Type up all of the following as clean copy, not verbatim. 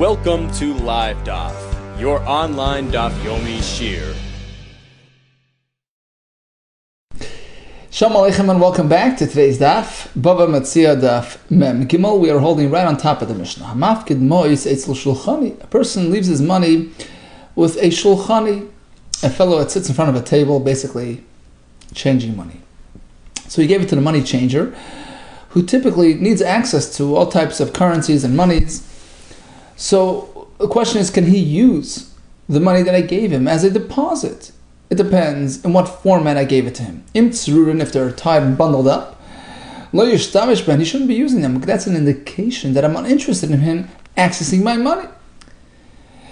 Welcome to Live DAF, your online DAF Yomi Shir. Shalom Aleichem and welcome back to today's DAF, Bava Metzia DAF Mem Gimel. We are holding right on top of the Mishnah. Hamafkid mois etzel shulchani. A person leaves his money with a shulchani, a fellow that sits in front of a table, basically changing money. So he gave it to the money changer, who typically needs access to all types of currencies and monies. So the question is, can he use the money that I gave him as a deposit? It depends in what format I gave it to him. Im tzururin, if they're tied and bundled up, lo yishtamish ben, he shouldn't be using them. That's an indication that I'm uninterested in him accessing my money.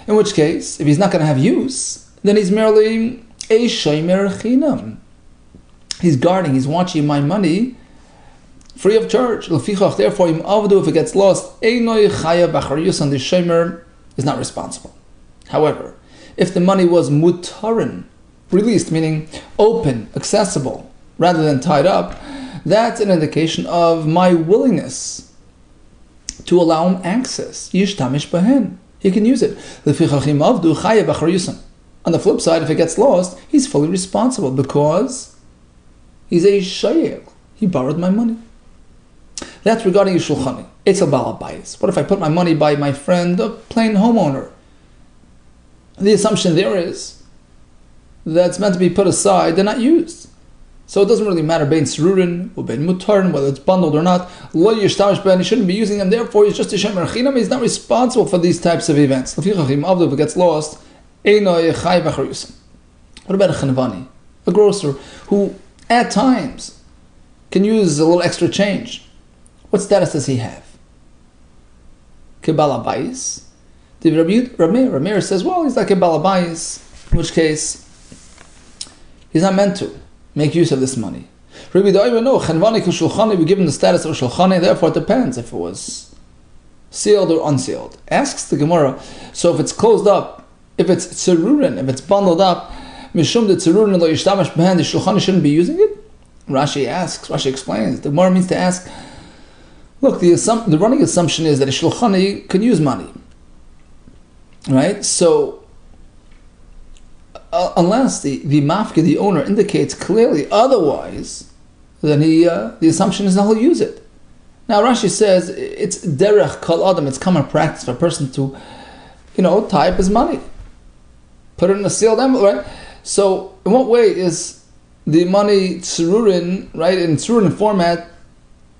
In which case, if he's not going to have use, then he's merely a shomer chinam. He's guarding, he's watching my money free of charge. Therefore, if it gets lost, the shomer is not responsible. However, if the money was mutarin, released, meaning open, accessible, rather than tied up, that's an indication of my willingness to allow him access. Yishtamish behen. He can use it. On the flip side, if it gets lost, he's fully responsible because he's a shayel. He borrowed my money. That's regarding a shulchani. It's a balabayis. What if I put my money by my friend, a plain homeowner? The assumption there is that's meant to be put aside, they're not used. So it doesn't really matter bein tzururin or bein mutarin, whether it's bundled or not. Lo yishtamish ben, he shouldn't be using them. Therefore, he's just a shomer chinam. He's not responsible for these types of events. If it gets lost, what about a chenvani, a grocer, who at times can use a little extra change? What status does he have? Kebalabais. The Rabbi says, well, he's like a balabais, in which case he's not meant to make use of this money. Rabbi Yehuda, no, chenvani shulchani, we give him the status of shulchani, therefore it depends if it was sealed or unsealed. Asks the Gemara, so if it's closed up, if it's tzururin, if it's bundled up, mishum de tzururin lo yishtamish behen, the shulchani shouldn't be using it? Rashi explains, the Gemara means to ask, look, the running assumption is that a shulchani can use money, right? So unless the mafka, the owner, indicates clearly otherwise, then the assumption is that he'll use it. Now Rashi says it's derech kol adam, it's common practice for a person to, tie up his money, put it in a sealed envelope, right? So in what way is the money tzururin, right, in tzururin format,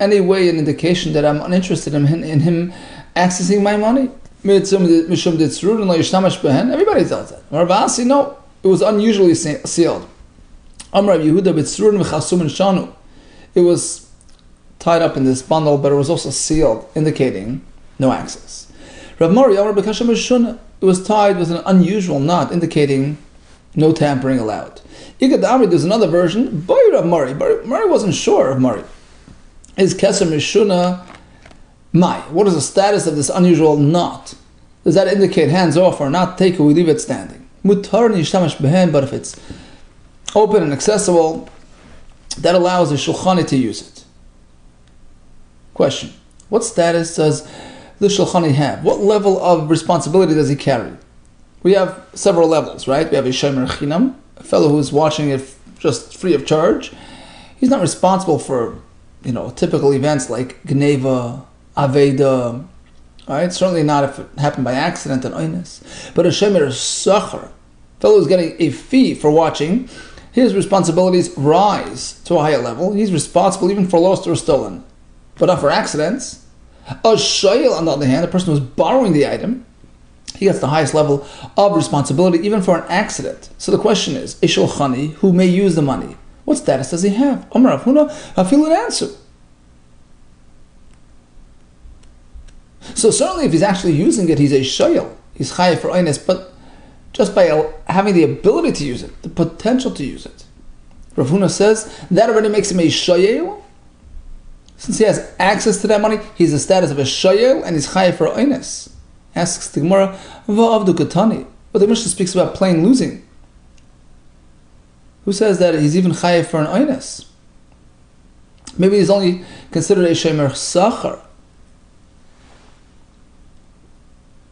any way an indication that I'm uninterested in him accessing my money? Everybody does that. Rabbi no, it was unusually sealed. Rabbi Yehuda it was tied up in this bundle, but it was also sealed, indicating no access. Rav Mari, it was tied with an unusual knot, indicating no tampering allowed. There's another version. Rav Mari wasn't sure of Mari. Is Kessler Mishuna Mai? What is the status of this unusual knot? Does that indicate hands off or not? Take it, we leave it standing. Mutar nishtamash behen, but if it's open and accessible, that allows the shulchani to use it. Question: what status does the shulchani have? What level of responsibility does he carry? We have several levels, right? We have a shomer chinam, a fellow who is watching it just free of charge. He's not responsible for typical events like Gneva, Aveda, right? Certainly not if it happened by accident and oinus. But a shemer sacher, fellow who's getting a fee for watching, his responsibilities rise to a higher level. He's responsible even for lost or stolen, but not for accidents. A shayel, on the other hand, the person who's borrowing the item, he gets the highest level of responsibility even for an accident. So the question is, a shulchani who may use the money, what status does he have? Amar Rav Huna, I feel an answer. So certainly if he's actually using it, he's a shayel. He's chayav for oines, but just by having the ability to use it, the potential to use it. Rav Huna says, that already makes him a shayel. Since he has access to that money, he's the status of a shayel, and he's chayav for oines. Asks the Gemara, va'avdu katani. But the Mishnah speaks about plain losing. Who says that he's even chayav for an oines? Maybe he's only considered a shemer sachar.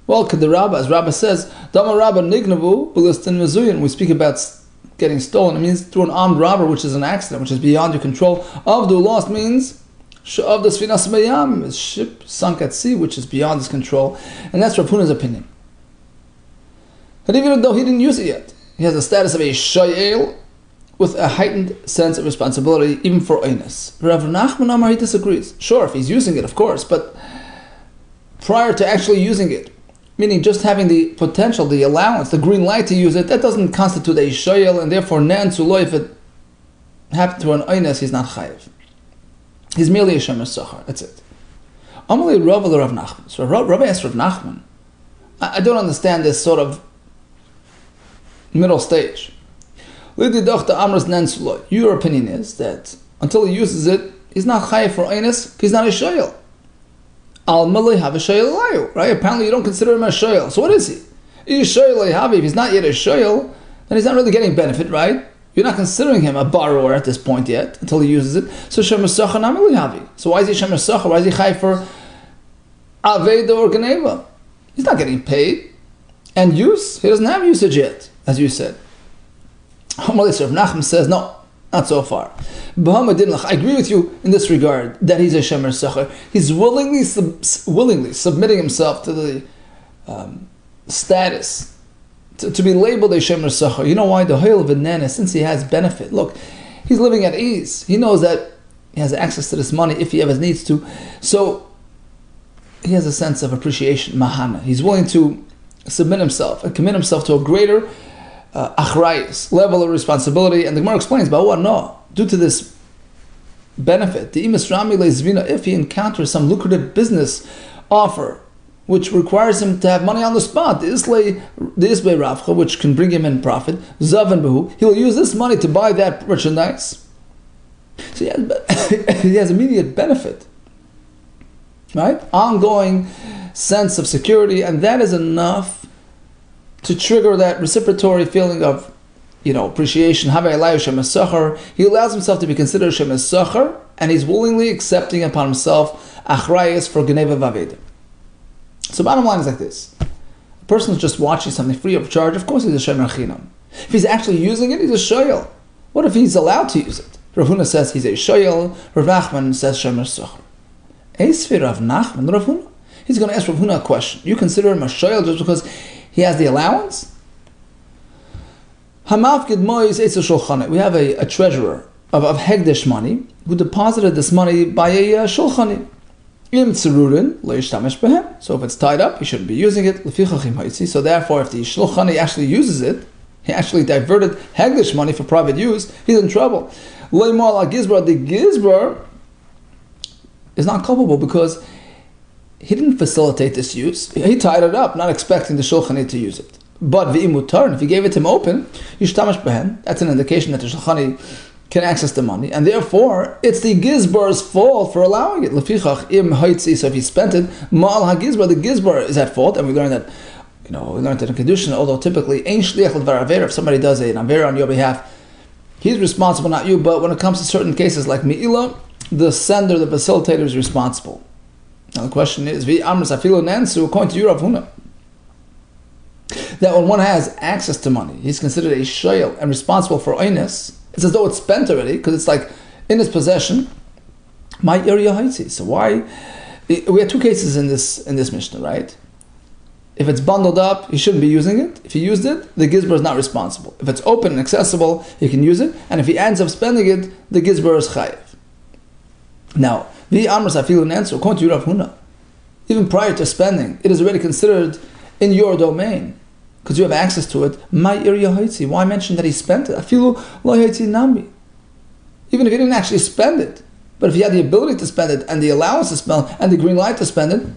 Well, the Rabbah, as Rabbah says, Dama Rabbah Nignavu Bilistin Mizuyan. We speak about getting stolen. It means through an armed robber, which is an accident, which is beyond your control. Avdu lost means of the Sfinas Mayam, his ship sunk at sea, which is beyond his control. And that's Rav Huna's opinion. And even though he didn't use it yet, he has the status of a shayel with a heightened sense of responsibility, even for Einis. Rav Nachman Amar, he disagrees. Sure, if he's using it, of course, but prior to actually using it, meaning just having the potential, the allowance, the green light to use it, that doesn't constitute a shayel, and therefore nan suloi, if it happened to an Einis, he's not chayiv. He's merely a shemer sachar. That's it. Amalei Rav Rav Nachman. So Rabbi asked Rav Nachman, I don't understand this sort of middle stage. Your opinion is that until he uses it, he's not chayiv for Einis, he's not a shayel. Al malay have a shayel, right? Apparently you don't consider him a shayel. So what is he? If he's not yet a shayel, then he's not really getting benefit, right? You're not considering him a borrower at this point yet, until he uses it. So shemer sachar namali havi. So why is he shemer sachar? Why is he chayiv for aveda or geneva? He's not getting paid. And use, he doesn't have usage yet, as you said. Rav Nachman says, no, not so far. I agree with you in this regard, that he's a shemer sachar. He's willingly submitting himself to the status, to be labeled a shemer sachar. You know why? The hoil of a since he has benefit. Look, he's living at ease. He knows that he has access to this money if he ever needs to. So he has a sense of appreciation, mahana. He's willing to submit himself and commit himself to a greater achrayus, level of responsibility. And the Gemara explains, but what? No, due to this benefit, the imas rami leizvina, if he encounters some lucrative business offer which requires him to have money on the spot, the isbei ravcha, which can bring him in profit, zavan behu, he'll use this money to buy that merchandise. So he has immediate benefit, right? Ongoing sense of security, and that is enough to trigger that reciprocatory feeling of, appreciation. He allows himself to be considered shemer sachar, and he's willingly accepting upon himself achrayus for geneva vaveda. So bottom line is like this. A person is just watching something free of charge, of course he's a shemer chinam. If he's actually using it, he's a shoyel. What if he's allowed to use it? Rav Huna says he's a shoyel, Rav Nachman says shemer sachar. Eisvi Rav Nachman, Rav Huna. He's going to ask Rav Huna a question. You consider him a shoyel just because he has the allowance? We have a treasurer of Hegdish money who deposited this money by a shulchani. So if it's tied up, he shouldn't be using it. So therefore, if the shulchani actually uses it, he actually diverted Hegdish money for private use, he's in trouble. The Gizbar is not culpable because he didn't facilitate this use. He tied it up, not expecting the shulchani to use it. But v'imutar, if he gave it to him open, yishtamash behen, that's an indication that the shulchani can access the money, and therefore it's the gizbar's fault for allowing it. Lefichach im haitzi, so if he spent it, ma'al hagizbar, the gizbar is at fault, and we learned that, we learned that in Kedushin, although typically ein shliach l'dvar avera, if somebody does an avera on your behalf, he's responsible, not you. But when it comes to certain cases like mi'ila, the sender, the facilitator is responsible. Now the question is, v'amras afilu nansu, according to Rav Huna, that when one has access to money, he's considered a shoyel and responsible for einis. It's as though it's spent already, because it's like in his possession. My area haitzi. So why? We have two cases in this Mishnah, right? If it's bundled up, he shouldn't be using it. If he used it, the gizbar is not responsible. If it's open and accessible, he can use it. And if he ends up spending it, the gizbar is chayiv. Now, according to Rav Huna, even prior to spending, it is already considered in your domain, because you have access to it. My area haitzi. Why mention that he spent it? Afilu lo haitzi nami. Even if he didn't actually spend it, but if he had the ability to spend it and the allowance to spend it and the green light to spend it,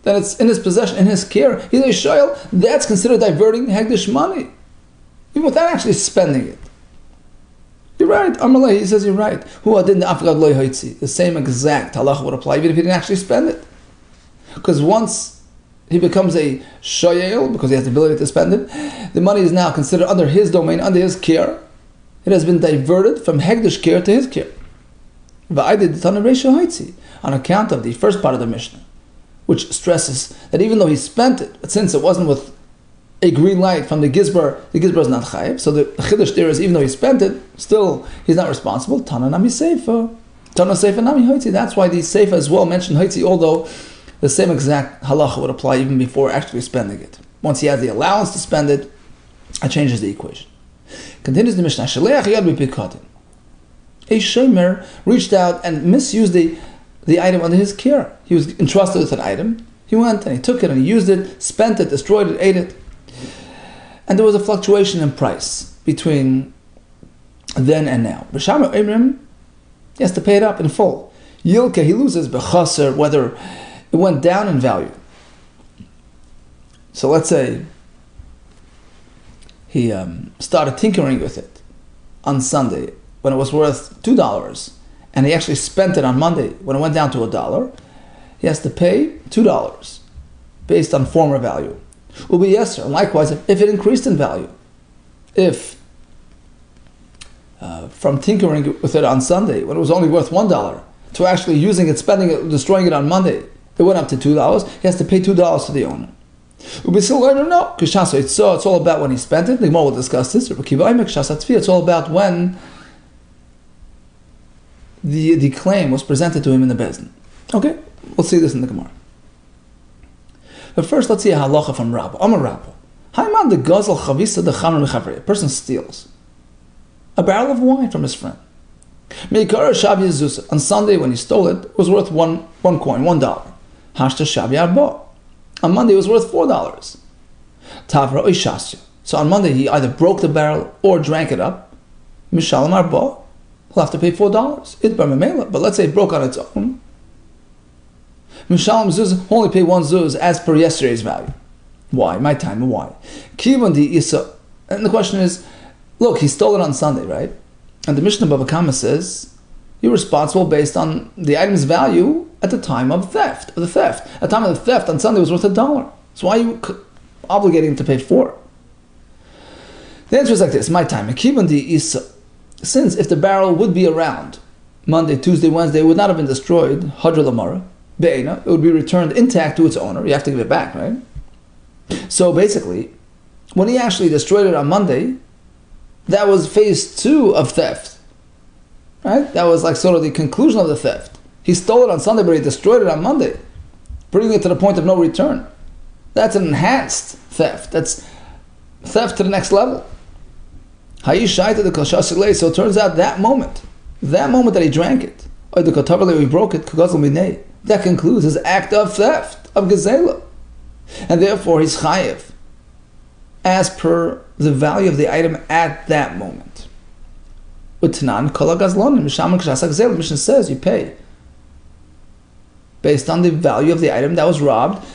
then it's in his possession, in his care. He's a shoyel. That's considered diverting hegdish money, even without actually spending it. You're right. Amalei, he says you're right. The same exact halacha would apply even if he didn't actually spend it, because once he becomes a shoyel, because he has the ability to spend it, the money is now considered under his domain, under his care. It has been diverted from hegdish care to his care. On account of the first part of the Mishnah, which stresses that even though he spent it, but since it wasn't with a green light from the Gizbar is not chayiv. So the chiddush there is, even though he spent it, still he's not responsible. Tana nami seifa. Tana seifa nami hoitzi. That's why the seifa as well mentioned hoitzi, although the same exact halacha would apply even before actually spending it. Once he has the allowance to spend it, it changes the equation. Continues the Mishnah. Shaleach yad b'pikadin. A shomer reached out and misused the item under his care. He was entrusted with an item. He went and he took it and he used it, spent it, destroyed it, ate it. And there was a fluctuation in price between then and now. B'shama Imrim, he has to pay it up in full. Yilka, he loses b'chaser, whether it went down in value. So let's say he started tinkering with it on Sunday when it was worth $2, and he actually spent it on Monday when it went down to $1. He has to pay $2 based on former value. Will be yes, sir. Likewise, if it increased in value, if from tinkering with it on Sunday when it was only worth $1 to actually using it, spending it, destroying it on Monday, it went up to $2. He has to pay $2 to the owner. Will be still learner? No, it's all about when he spent it. The Gemara will discuss this. It's all about when the claim was presented to him in the Bezdin. Okay, we'll see this in the Gemara. But first, let's see a halacha from Rabba. Amar Rabba. Haiman de gazel chavisa de chamer mechavri. A person steals a barrel of wine from his friend. Meikara shavi zuzah. On Sunday, when he stole it, it was worth one coin, $1. Hashta shavi arba. On Monday, it was worth $4. Tavra oishasya. So on Monday, he either broke the barrel or drank it up. Mishalam arba. He'll have to pay $4. Itbar memela. But let's say it broke on its own. Mishalim zuz, only pay one zuz as per yesterday's value. Why? My time, why? Kivan di isa. And the question is, look, he stole it on Sunday, right? And the Mishnah Bava Kama says, you're responsible based on the item's value at the time of theft, At the time of the theft on Sunday was worth $1. So why are you obligating him to pay $4? The answer is like this, my time. Kivan di isa. Since if the barrel would be around Monday, Tuesday, Wednesday, it would not have been destroyed, Hadra Lamara, Be'ena, it would be returned intact to its owner. You have to give it back, right? So basically, when he actually destroyed it on Monday, that was phase 2 of theft. Right? That was like sort of the conclusion of the theft. He stole it on Sunday, but he destroyed it on Monday, bringing it to the point of no return. That's an enhanced theft. That's theft to the next level. So it turns out that moment that he drank it, or the he broke it, that concludes his act of theft, of gezela. And therefore he's chayiv, as per the value of the item at that moment. The Mishnah says you pay based on the value of the item that was robbed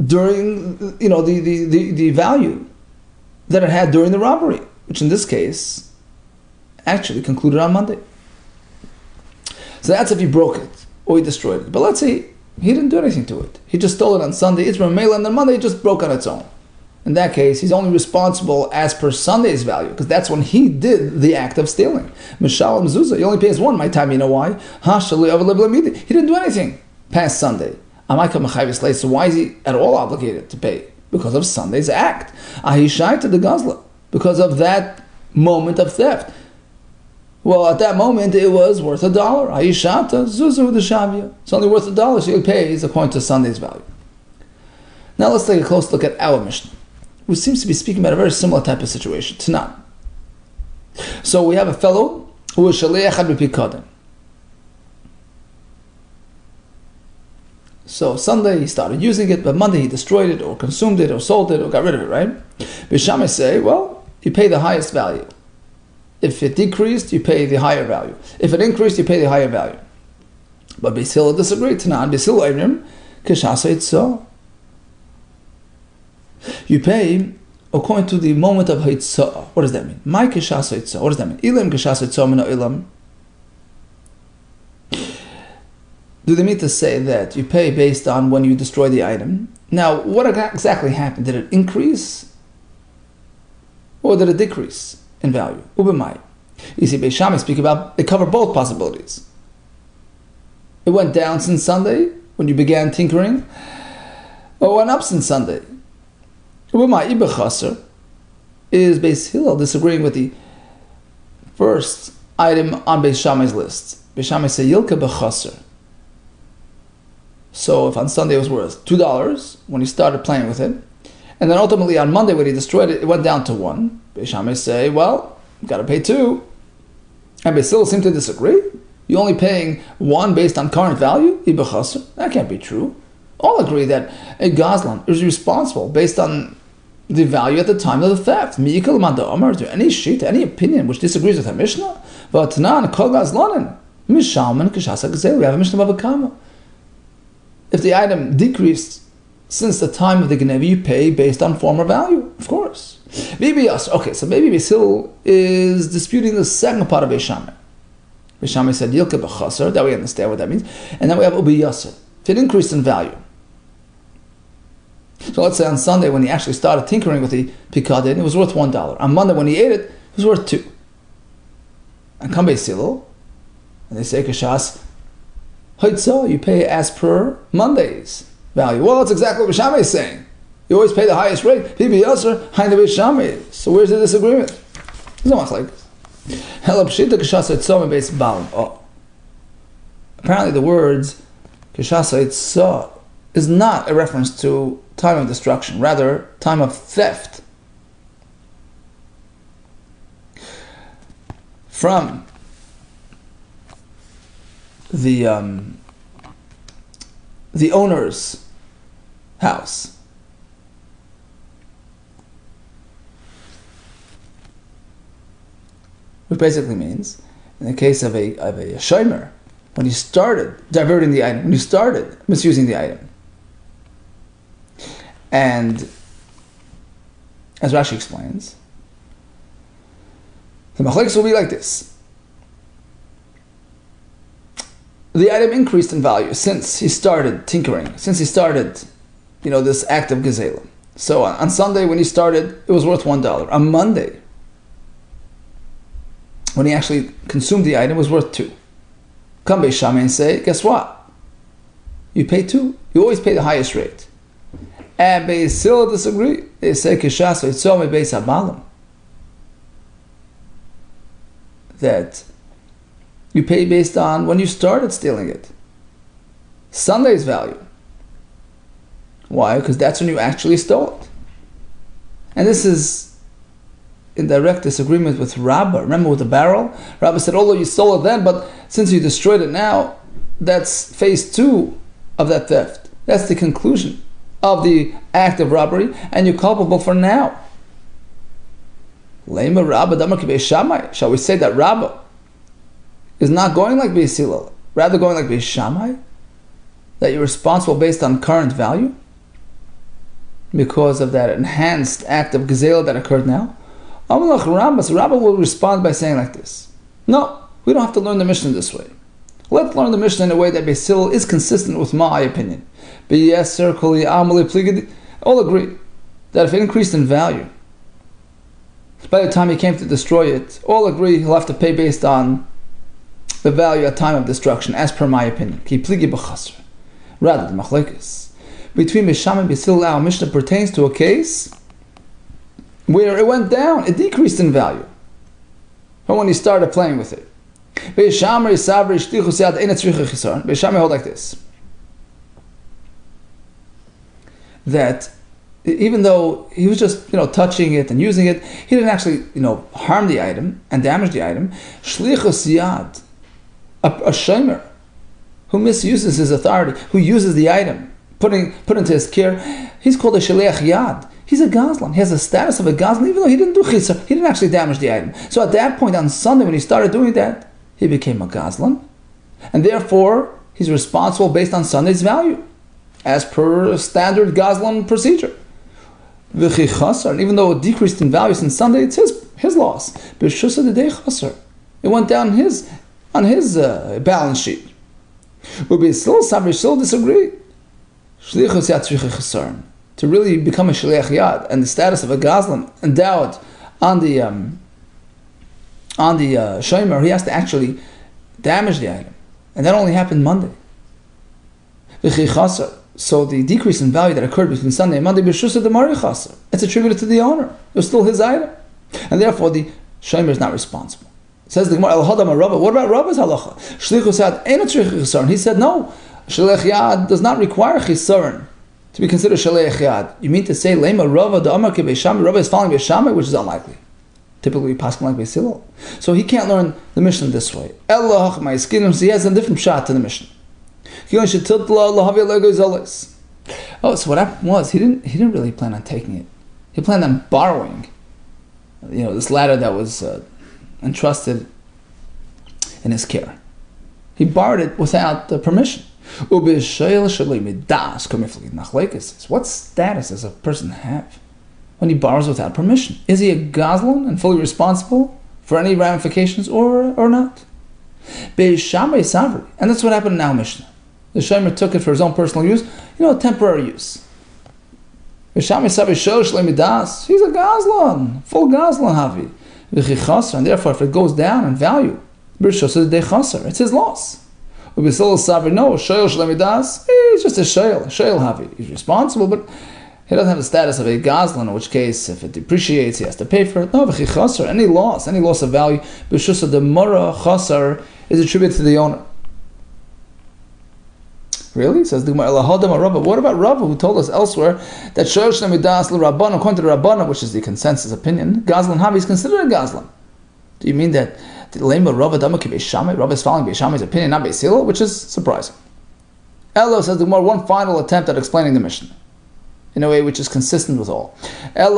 during, the value that it had during the robbery, which in this case actually concluded on Monday. So that's if he broke it or he destroyed it. But let's say he didn't do anything to it. He just stole it on Sunday, it's Ramela, and then Monday it just broke on its own. In that case, he's only responsible as per Sunday's value, because that's when he did the act of stealing. Mishalam Mezuzah, he only pays one. My time, you know why? He didn't do anything past Sunday. So why is he at all obligated to pay? Because of Sunday's act. Ahishai to the Gazla, because of that moment of theft. Well, at that moment, it was worth $1. Ayishata zuzu the shavia. It's only worth $1, so he pays according to Sunday's value. Now let's take a close look at our Mishnah, which seems to be speaking about a very similar type of situation. Tanan. So we have a fellow who is shaliach b'pikadin. So Sunday he started using it, but Monday he destroyed it, or consumed it, or sold it, or got rid of it, right? Bishamai say, well, you pay the highest value. If it decreased, you pay the higher value. If it increased, you pay the higher value. But Beis Hillel disagreed. Tanan, Beis Hillel Eirim, kishasa itzah. You pay according to the moment of hitzah. What does that mean? My kishasa itzah. What does that mean? Ilam kishasa itzah mina ilam. Do they mean to say that you pay based on when you destroy the item? Now, what exactly happened? Did it increase? Or did it decrease in value? Ubemai. You see, Beis Shammai speak about, they cover both possibilities. It went down since Sunday, when you began tinkering, or went up since Sunday. Ubama Iba Chaser is Beis Hillel disagreeing with the first item on Beis Shammai's list. Beis Shammai say Yilka B'Chaser. So if on Sunday it was worth $2 when he started playing with it, and then ultimately on Monday when he destroyed it, it went down to $1. Beis Shammai say, well, you got to pay $2. And Beis Hillel seem to disagree. You're only paying $1 based on current value? Iba Chaser. That can't be true. All agree that a Gazlan is responsible based on the value at the time of the theft. Mi'ikal Manda Omar, to any sheet, any opinion which disagrees with our Mishnah? V'atanan kol Gazlanin. Mishalman k'shasa g'zel. We have a Mishnah Bava Kama. If the item decreased since the time of the Geneva, you pay based on former value, of course. Okay, so maybe Beis Hillel is disputing the second part of Beis Shammai. Beis Shammai said Yilka B'Chaser, that we understand what that means. And then we have Ubi Yasser. If it increased in value. So let's say on Sunday when he actually started tinkering with the Pikadin, it was worth $1. On Monday when he ate it was worth $2. And come Beis Hillel, and they say Kashas, Hoitza, you pay as per Monday's value. Well, that's exactly what Beis Shammai is saying. You always pay the highest rate. Pibi Yasser, Hain the Beis Shammai. So where's the disagreement? There's no machlekes. Oh. Apparently the words Kashasa Itzah is not a reference to time of destruction, rather time of theft. From the owner's house. Which basically means, in the case of a shomer, when he started diverting the item, when he started misusing the item. And as Rashi explains, the machlekes will be like this. The item increased in value since he started tinkering, since he started, this act of gezela. So on Sunday when he started, it was worth $1. On Monday, when he actually consumed the item, it was worth $2. Come Beis Shammai and say, guess what? You pay $2. You always pay the highest rate. And Beis Hillel disagree. They say, Kishas Yitzom Beis Habalim. That you pay based on when you started stealing it. Sunday's value. Why? Because that's when you actually stole it. And this is in direct disagreement with Rabbah. Remember with the barrel? Rabbah said, although you stole it then, but since you destroyed it now, that's phase 2 of that theft. That's the conclusion of the act of robbery, and you're culpable for now. Lema Rabbah Damar Ki Beis Shammai. Shall we say that Rabbah is not going like Beis Hillel, rather going like Beis Shammai? That you're responsible based on current value? Because of that enhanced act of gezela that occurred now? Amalach Rabbah, so Rabbah will respond by saying like this. No, we don't have to learn the Mishnah this way. Let's learn the Mishnah in a way that Beis Hillel is consistent with my opinion. All agree that if it increased in value, by the time he came to destroy it, all agree he'll have to pay based on the value at time of destruction, as per my opinion. Rather, the machlekes between Beis Shammai and Beis Hillel, our Mishnah pertains to a case where it went down, it decreased in value from when he started playing with it. Beis Shammai hold like this, that even though he was just touching it and using it, he didn't actually harm the item and damage the item. Shlichus yad, a shomer who misuses his authority, who uses the item, put into his care, he's called a shliach yad. He's a gazlan. He has the status of a gazlan, even though he didn't do chisar. He didn't actually damage the item. So at that point on Sunday, when he started doing that, he became a gazlan, and therefore he's responsible based on Sunday's value, as per standard gazlan procedure. And even though it decreased in value since Sunday, it's his loss. It went down on his balance sheet. Still disagree. To really become a shliach yad and the status of a gazlan endowed on the shomer, he has to actually damage the item, and that only happened Monday. So the decrease in value that occurred between Sunday and Monday, it's attributed to the owner. It was still his item. And therefore the shomer is not responsible. It says the Gemara, what about Rabba's halacha? He said no, Shaliach Yad does not require chisaron to be considered Shaliach Yad. You mean to say Lema Rava the Amar Beishami, Rava is following Beishami, which is unlikely. Typically passing like Beis Hillel. So he can't learn the Mishnah this way. So he has a different shot to the Mishnah. Oh, so what happened was he didn't really plan on taking it. He planned on borrowing, this ladder that was entrusted in his care. He borrowed it without permission. What status does a person have when he borrows without permission? Is he a gazlan and fully responsible for any ramifications or not? And that's what happened in our Mishnah. The shomer took it for his own personal use, temporary use. He's a gazlan, full gazlan havi. And therefore, if it goes down in value, it's his loss. No, he's just a shayl havi. He's responsible, but he doesn't have the status of a gazlan, in which case, if it depreciates, he has to pay for it. No, any loss of value, the mora chasar is attributed to the owner. Really? Says the Gemara, what about Rava, who told us elsewhere that Shosh Namidas Rabban, according to the Rabbanah, which is the consensus opinion, Gazlan Havi is considered a Gazlan. Do you mean that the Lema Rava Damaki Beishame, Rava is following Beishami's opinion, not Beis Hillel, which is surprising. Elo says the Gemara, one final attempt at explaining the Mishnah in a way which is consistent with all. No,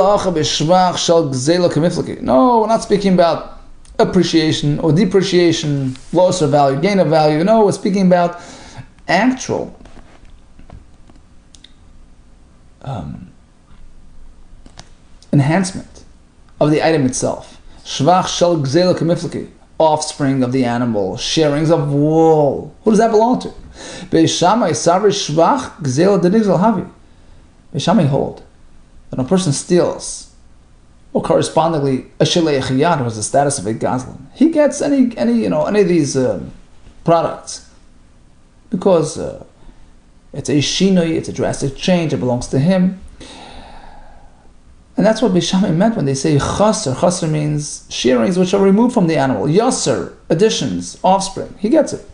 we're not speaking about appreciation or depreciation, loss of value, gain of value. No, we're speaking about actual enhancement of the item itself. Shvach shel gzela kemifliki, offspring of the animal, sharings of wool. Who does that belong to? Beishamai savri shvach gzela denigzal havi. Beishamai hold that a person steals, or correspondingly a sheleich yad, who has the status of a gazlan, he gets any of these products. Because it's a shinoi, it's a drastic change, it belongs to him. And that's what Beishamai meant when they say chaser. Chaser means shearings which are removed from the animal. Yasser, additions, offspring. He gets it.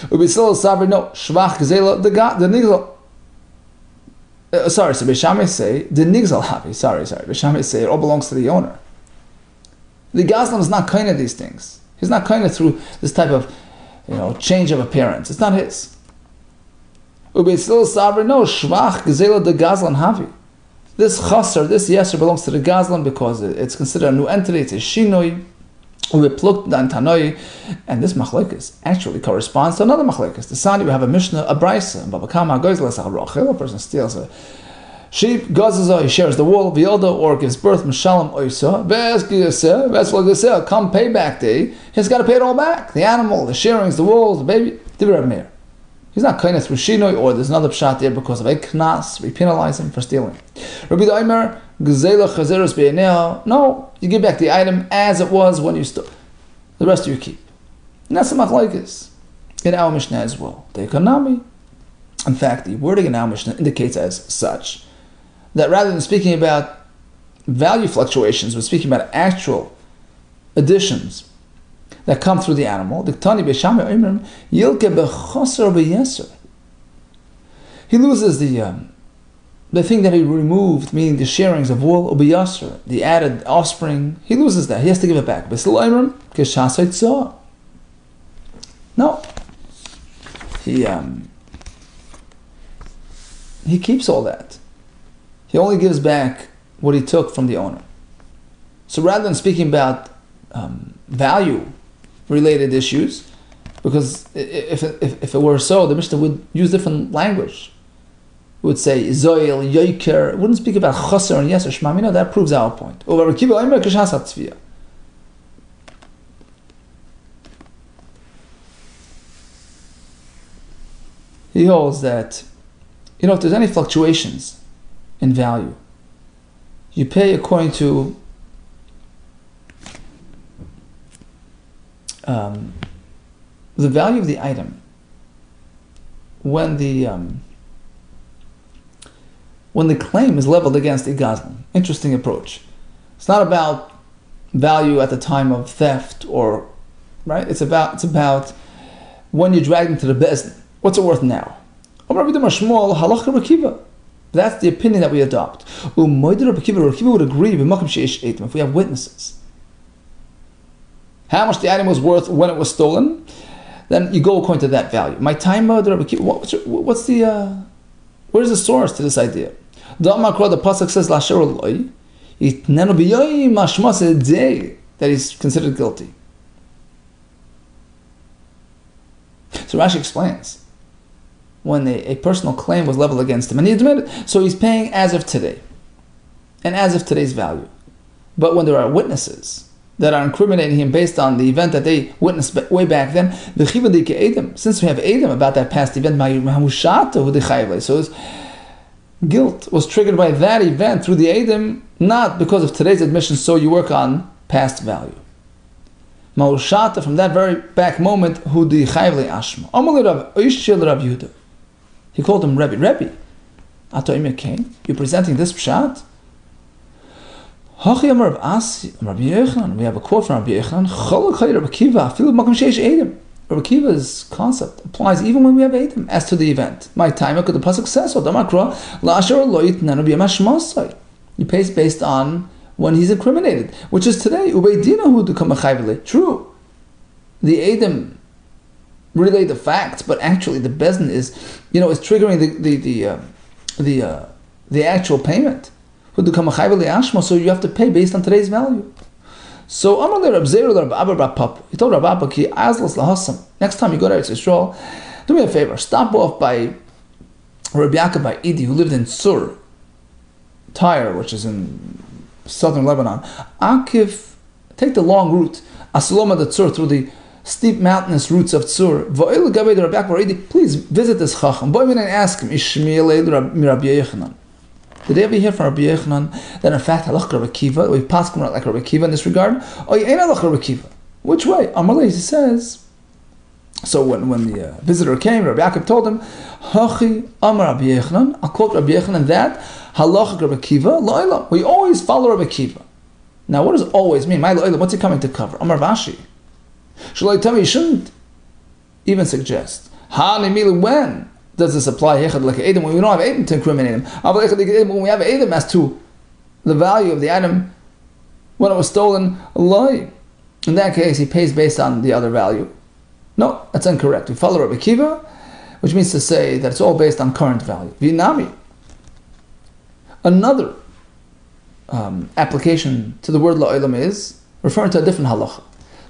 Ubisil sabri, no, shvach gzela, the nigzal. So Beishamai say, the nigzal happy. Sorry. Beishamai say it all belongs to the owner. The gazlan is not kind of these things. He's not kind of through this type of, change of appearance. It's not his. Ubeisil sabri, no, shvach gzela de gazlan havi. This chaser, this yeser belongs to the gazlan because it's considered a new entity. It's a shinoi. Ubeplukt dan tanoi, and this machlekes actually corresponds to another machlekes. The Sani, we have a Mishnah, a Brisa, and Bava Kama goes lesach rochel. A person steals a sheep, gazazah, he shares the wool, v'yolda, or gives birth, mishalom oisa, v'es come payback day, he's got to pay it all back. The animal, the shearings, the wool, the baby, divrei meir. He's not kind of through shinoi, or there's another pshat there because of a knas. We penalize him for stealing. Rabbi Yehuda Kessler, no, you give back the item as it was when you stole. The rest you keep. And that's the machlokes in our Mishnah as well. The economy. In fact, the wording in our Mishnah indicates as such that rather than speaking about value fluctuations, we're speaking about actual additions that come through the animal. He loses the thing that he removed, meaning the shearings of wool, the added offspring. He loses that. He has to give it back. No. He keeps all that. He only gives back what he took from the owner. So rather than speaking about value related issues, because if it were so, the Mishnah would use different language. It would say zoil, yoiker. It wouldn't speak about chaser and yeser shmamina. That proves our point. He holds that if there's any fluctuations in value, you pay according to the value of the item when the when the claim is leveled against a gazlan. Interesting approach. It's not about value at the time of theft or, right? It's about when you drag them to the bezdin. What's it worth now? That's the opinion that we adopt. Rabbi Kiva would agree if we have witnesses. How much the item was worth when it was stolen, then you go according to that value. My time, Rabbi Kiva, what's the where's the source to this idea? The pasuk says that he's considered guilty. So Rashi explains, when a personal claim was leveled against him, and he admitted, so he's paying as of today, and as of today's value. But when there are witnesses that are incriminating him based on the event that they witnessed way back then, since we have Edom about that past event, so his guilt was triggered by that event through the Edom, not because of today's admission, so you work on past value. Ma'ushata, from that very back moment, who the chayvle ashma. Rav Yehuda. He called him Rebbe. Rebbe, you're presenting this pshat? We have a quote from Rabbi Yehuda. Rabbi Kiva's concept applies even when we have Edom as to the event. My time, the pasuk says, he pays based on when he's incriminated, which is today. True. The Edom relay the facts, but actually the bezdin is triggering the actual payment. So you have to pay based on today's value. So he told Rabbi Abba, next time you go to Eretz Yisrael, do me a favor, stop off by Rabbi Yaakov by Idi, who lived in Sur, Tyre, which is in southern Lebanon. Take the long route, Asaloma the Tzur, through the steep mountainous routes of Tzur. Please visit this Chacham. And ask him, did they ever hear from Rabbi Yehuda that in fact halach Rabbi Kiva, we pass him like Rabbi Kiva in this regard? Or ain't halach Rabbi Kiva? Which way? Amalei, he says. So when the visitor came, Rabbi Yaakov told him, Hachi Amar Rabbi Yehuda, I'll quote Rabbi Yehuda that halach Rabbi Kiva lo'ilam. We always follow Rabbi Kiva. Now, what does always mean? My lo'ilam, what's he coming to cover? Amar Vashi. Shaloi tell me, you shouldn't even suggest. When does this apply? When we don't have Edom to incriminate him. When we have Edom as to the value of the item when it was stolen, in that case he pays based on the other value. No, that's incorrect. We follow Rabbi Kiva, which means to say that it's all based on current value. Vinami. Another application to the word la'ilam is referring to a different halacha.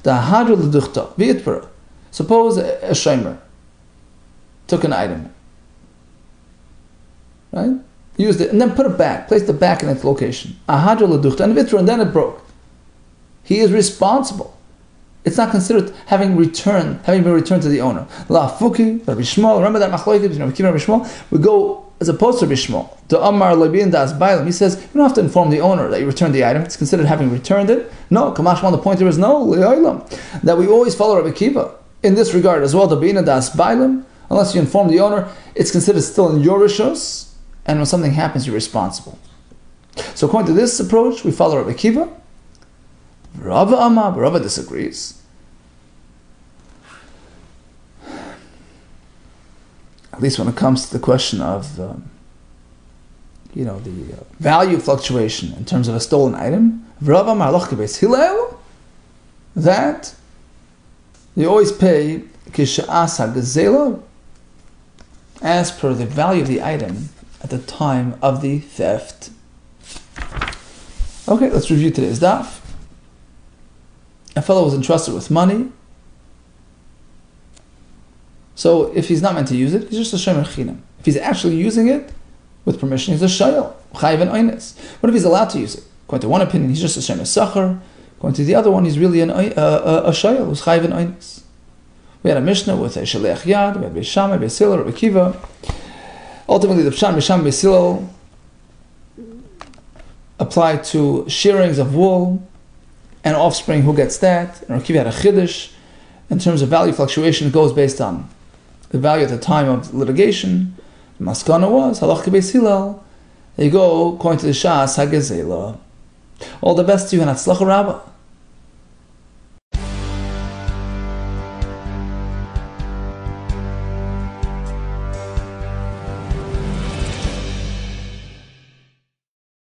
The hadra l'duchta v'yitpera. Suppose a shomer took an item, right? Used it and then put it back, placed it back in its location. A hadra l'duchta and v'yitpera, and then it broke. He is responsible. It's not considered having been returned to the owner. La fuki, Rabbi Shmuel. Remember that machlokes, Rabbi Kiva, Rabbi Shmuel. We go as opposed to Rabbi Shmuel. The Amar Leibin das Bailam. He says you don't have to inform the owner that you returned the item. It's considered having returned it. No, Kamashma. The point there is no le'olam, that we always follow Rabbi Kiva in this regard as well. The Bina das Bailam. Unless you inform the owner, it's considered still in your rishos, and when something happens, you're responsible. So according to this approach, we follow Rabbi Kiva. Rava Amar, but Rava disagrees. At least when it comes to the question of the value fluctuation in terms of a stolen item, Rava Amar lochkebes Hillel, that you always pay kisha'as hagazela as per the value of the item at the time of the theft. Okay, let's review today's daf. A fellow was entrusted with money. So if he's not meant to use it, he's just a shomer chinam. If he's actually using it with permission, he's a shayel, chayiv and oynes. What if he's allowed to use it? According to one opinion, he's just a shomer sacher. According to the other one, he's really a shayel, who's chayiv and oynes. We had a Mishnah with a shaleach yad, we had Beis Shammai, Beis Hillel, Rabbi Kiva. Ultimately, the Pshat Beis Shammai, Beis Hillel applied to shearings of wool and offspring. Who gets that? And Rabbi Kiva had a chiddush. In terms of value fluctuation, it goes based on the value at the time of litigation. The maskana was halach Beis Hillel You go according to the Shas Hagezela. All the best to you and Hatzlacha Rabbah.